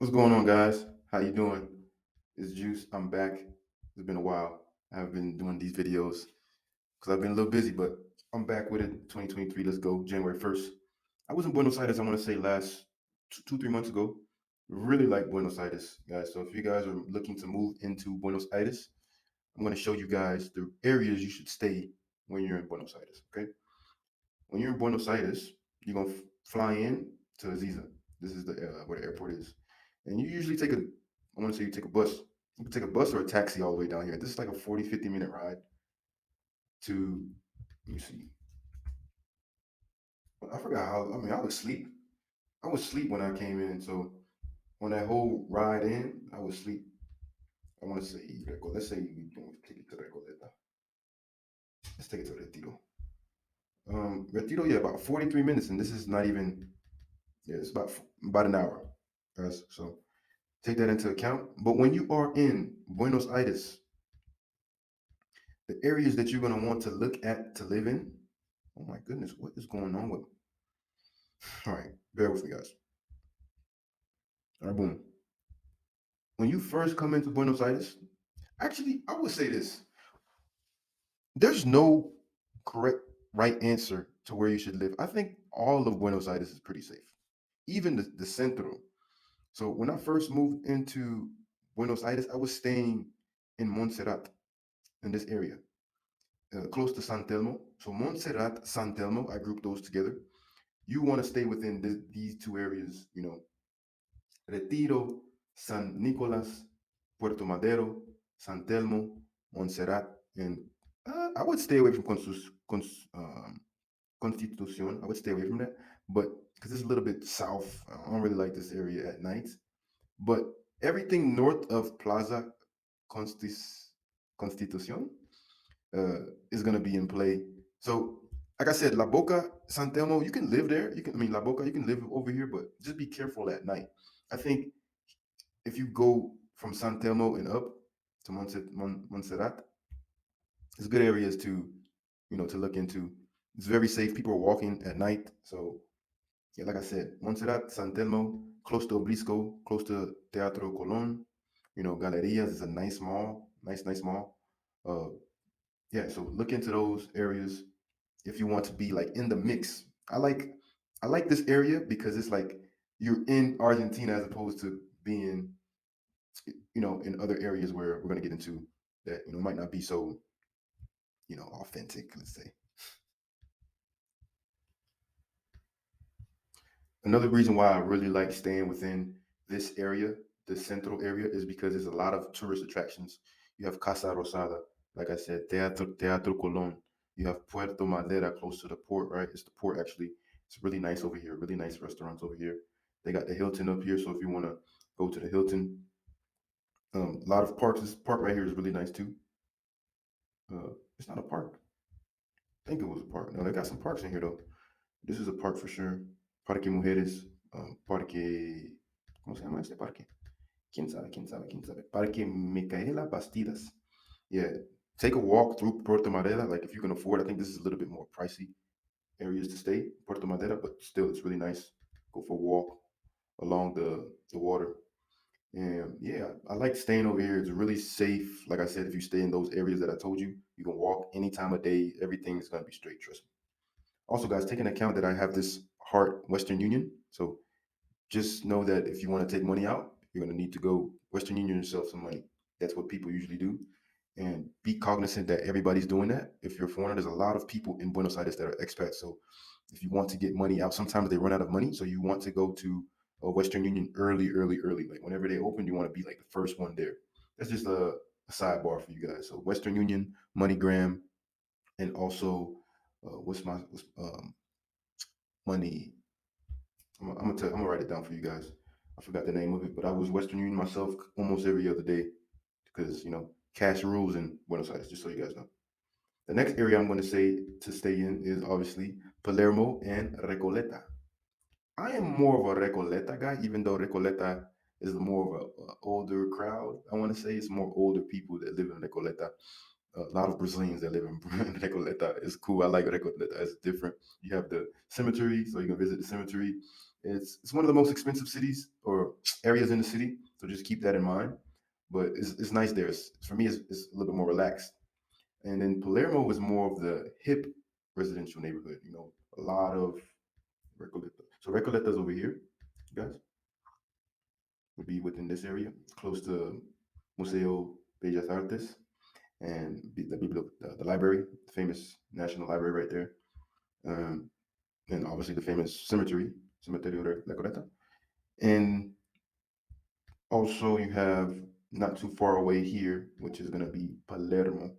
What's going on, guys? How you doing? It's Juice. I'm back. It's been a while. I've been doing these videos because I've been a little busy, but I'm back with it. 2023. Let's go. January 1st. I was in Buenos Aires. I want to say last 3 months ago. Really like Buenos Aires, guys. So if you guys are looking to move into Buenos Aires, I'm going to show you guys the areas you should stay when you're in Buenos Aires. Okay. When you're in Buenos Aires, you're gonna fly in to Aziza. This is the where the airport is, and you usually take a. I want to say you take a bus. You can take a bus or a taxi all the way down here. This is like a 40, 50 minute ride to. Let me see. I forgot how. I mean, I was asleep. I was asleep when I came in. So on that whole ride in, I was asleep. I want to say Let's say we don't take it to Recoleta. Let's take it to Retiro. Retiro, yeah, about 43 minutes, and this is not even. Yeah, it's about an hour, guys. So take that into account. But when you are in Buenos Aires, the areas that you're going to want to look at to live in, oh my goodness, what is going on with me? All right, bear with me, guys. All right, boom. When you first come into Buenos Aires, actually, I would say this: there's no correct right answer to where you should live. I think all of Buenos Aires is pretty safe, even the centro. So when I first moved into Buenos Aires, I was staying in Montserrat in this area, close to San Telmo. So Montserrat, San Telmo, I grouped those together. You want to stay within these two areas, Retiro, San Nicolas, Puerto Madero, San Telmo, Montserrat, and I would stay away from Constitucion. I would stay away from that, but because it's a little bit south, I don't really like this area at night. But everything north of Plaza Constitucion is going to be in play. So, like I said, La Boca, San Telmo, you can live there. You can, I mean, La Boca, you can live over here, but just be careful at night. I think if you go from San Telmo and up to Montserrat, it's good areas to look into. It's very safe. People are walking at night. So, yeah, like I said, Montserrat, San Telmo, close to Oblisco, close to Teatro Colon. Galerías is a nice mall, nice mall. Uh, yeah, so look into those areas if you want to be like in the mix. I like this area because it's like you're in Argentina as opposed to being in other areas where we're gonna get into that might not be so authentic. Let's say another reason why I really like staying within this area, the central area, is because there's a lot of tourist attractions. You have Casa Rosada, like I said, Teatro Colon. You have Puerto Madera close to the port, right? It's the port actually. It's really nice over here. Really nice restaurants over here. They got the Hilton up here, so if you want to go to the Hilton, a lot of parks. This park right here is really nice too. It's not a park. I think it was a park. No, they got some parks in here though. This is a park for sure. Parque Mujeres, Parque, ¿cómo se llama este parque? ¿Quién sabe? ¿Quién sabe? ¿Quién sabe? Parque Micaela Bastidas. Yeah, take a walk through Puerto Madera. Like if you can afford, I think this is a little bit more pricey areas to stay, Puerto Madera, but still it's really nice. Go for a walk along the water. And yeah, I like staying over here. It's really safe. Like I said, if you stay in those areas that I told you, you can walk any time of day. Everything's gonna be straight. Trust me. Also, guys, take into account that I have this Heart Western Union. So just know that if you want to take money out, you're going to need to go Western Union yourself some money. That's what people usually do. And be cognizant that everybody's doing that. If you're a foreigner, there's a lot of people in Buenos Aires that are expats. So if you want to get money out, sometimes they run out of money. So you want to go to a Western Union early, early, early. Like whenever they open, you want to be like the first one there. That's just a sidebar for you guys. So Western Union, MoneyGram, and also what's money. I'm gonna write it down for you guys. I forgot the name of it, but I was Western Union myself almost every other day because cash rules in Buenos Aires. Just so you guys know. The next area I'm going to say to stay in is obviously Palermo and Recoleta. I am more of a Recoleta guy, even though Recoleta is more of a older crowd. I want to say it's more older people that live in Recoleta. A lot of Brazilians that live in Recoleta. It's cool. I like Recoleta. It's different. You have the cemetery, so you can visit the cemetery. It's one of the most expensive cities or areas in the city, so just keep that in mind. But it's nice there. For me, it's a little bit more relaxed. And then Palermo was more of the hip residential neighborhood. You know, a lot of Recoleta. So Recoleta's over here, guys. Would be within this area, close to Museo Bellas Artes and the library, the famous National Library right there. Um, and obviously the famous cemetery, Cementerio de La Coreta. And also you have not too far away here, which is going to be Palermo.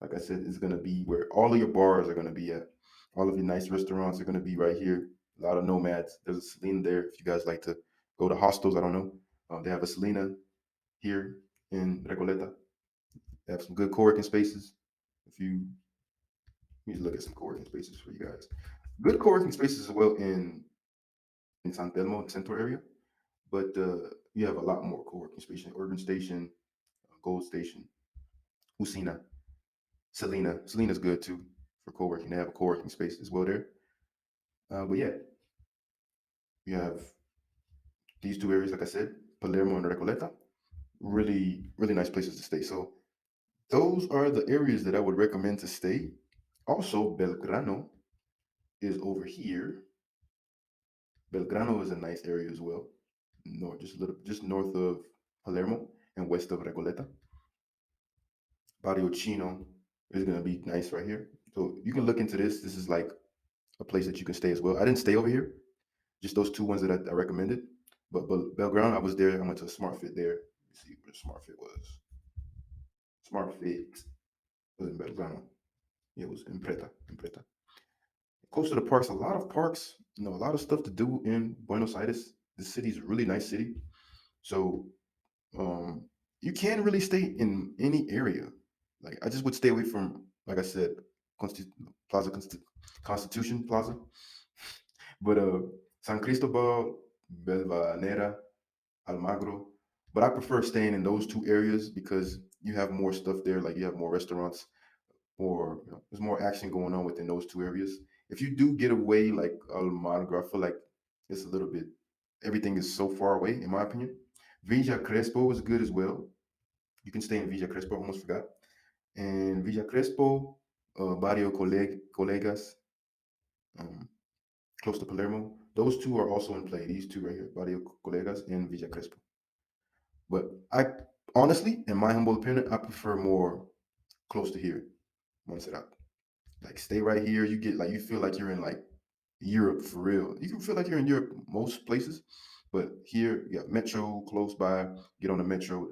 Like I said, it's going to be where all of your bars are going to be at. All of your nice restaurants are going to be right here. A lot of nomads. There's a Selena there if you guys like to go to hostels. I don't know. They have a Selena here in Recoleta. They have some good co-working spaces. If you need to look at some co-working spaces for you guys, good co-working spaces as well in San Telmo, the Central area. But you have a lot more co-working spaces. Urban Station, Gold Station, Usina, Selena. Selena's good too for co-working. They have a co-working space as well there. But yeah, you have these two areas, like I said, Palermo and Recoleta. Really, really nice places to stay. So those are the areas that I would recommend to stay. Also, Belgrano is over here. Belgrano is a nice area as well. North, just a little, just north of Palermo and west of Recoleta. Barrio Chino is gonna be nice right here. So you can look into this. This is like a place that you can stay as well. I didn't stay over here. Just those two ones that I recommended. But Belgrano, I was there. I went to a Smart Fit there. Let's see where Smart Fit was. Smart Fit was in Belgrano. Yeah, it was in Preta. In Preta. Close to the parks, a lot of parks. You know, a lot of stuff to do in Buenos Aires. The city's a really nice city. So um, you can really stay in any area. Like I just would stay away from, like I said, Consti- Plaza Constitution Plaza, but San Cristobal, Belvanera, Almagro. But I prefer staying in those two areas because you have more stuff there. Like you have more restaurants, or there's more action going on within those two areas. If you do get away like Almagro, I feel like it's a little bit. Everything is so far away, in my opinion. Villa Crespo is good as well. You can stay in Villa Crespo. Almost forgot. And Villa Crespo, Barrio Colegas, um, close to Palermo. Those two are also in play. These two right here, Barrio Colegas and Villa Crespo. But I honestly, in my humble opinion, I prefer more close to here. Montserrat. Like stay right here. You get like you feel like you're in like Europe for real. You can feel like you're in Europe most places, but here you got metro close by. Get on the metro.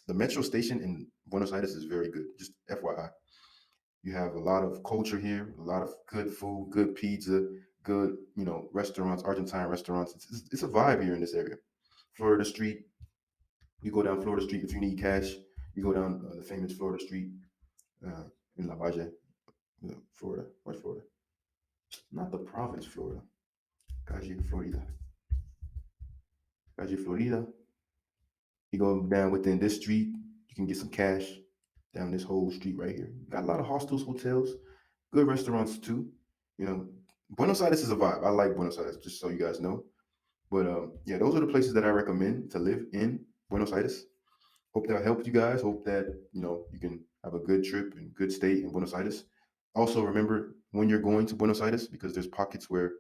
The metro station in Buenos Aires is very good. Just FYI. You have a lot of culture here, a lot of good food, good pizza, good restaurants, Argentine restaurants. It's a vibe here in this area. Florida Street. You go down Florida Street if you need cash. You go down the famous Florida Street uh, in La Valle, Florida. Where's Florida? Not the province, Florida. Calle Florida. Calle Florida. You go down within this street, you can get some cash down this whole street right here. Got a lot of hostels, hotels, good restaurants too. You know, Buenos Aires is a vibe. I like Buenos Aires, just so you guys know. But yeah, those are the places that I recommend to live in Buenos Aires. Hope that helped you guys. Hope that you can have a good trip and good stay in Buenos Aires. Also, remember when you're going to Buenos Aires because there's pockets where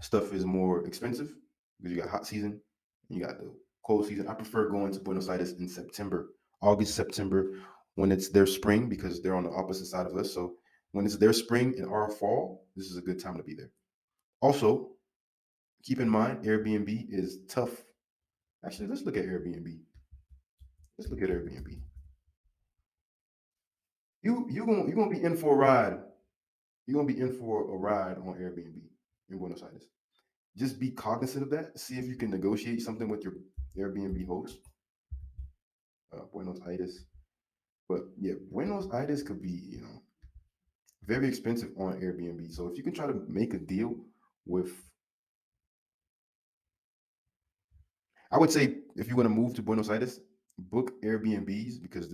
stuff is more expensive because you got hot season and you got the cold season. I prefer going to Buenos Aires in September, August, September, when it's their spring because they're on the opposite side of us. So when it's their spring and our fall, this is a good time to be there. Also, keep in mind Airbnb is tough. Actually, let's look at Airbnb. Let's look at Airbnb. You gonna be in for a ride. You're gonna be in for a ride on Airbnb in Buenos Aires. Just be cognizant of that. See if you can negotiate something with your Airbnb host. Buenos Aires, but yeah, Buenos Aires could be very expensive on Airbnb. So if you can try to make a deal with, I would say if you're gonna move to Buenos Aires, book Airbnbs because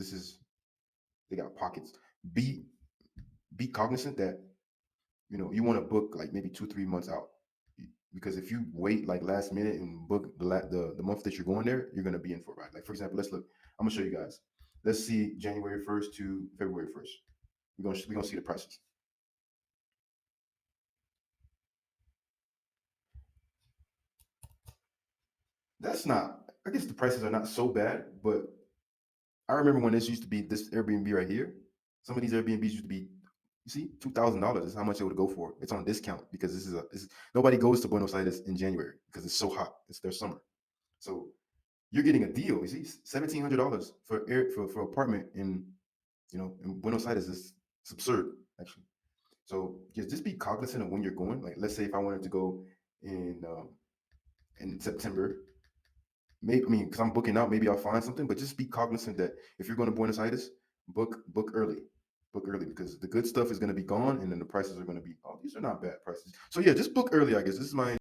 they got pockets. Be be cognizant that you want to book like maybe 2 3 months out. because if you wait like last minute and book the month that you're going there, you're gonna be in for a ride. Like for example, let's look. I'm gonna show you guys. Let's see January 1st to February 1st. We're gonna see the prices. That's not. I guess the prices are not so bad, but I remember when this used to be this Airbnb right here. Some of these Airbnbs used to be, you see, $2,000 is how much it would go for. It's on discount because nobody goes to Buenos Aires in January because it's so hot. It's their summer. So you're getting a deal. You see, $1,700 for apartment in in Buenos Aires is it's absurd actually. So just be cognizant of when you're going. Like let's say if I wanted to go in September, maybe I mean because I'm booking out, maybe I'll find something. But just be cognizant that if you're going to Buenos Aires, book early. Book early because the good stuff is going to be gone, and then the prices are going to be. Oh, these are not bad prices. So yeah, just book early. I guess this is my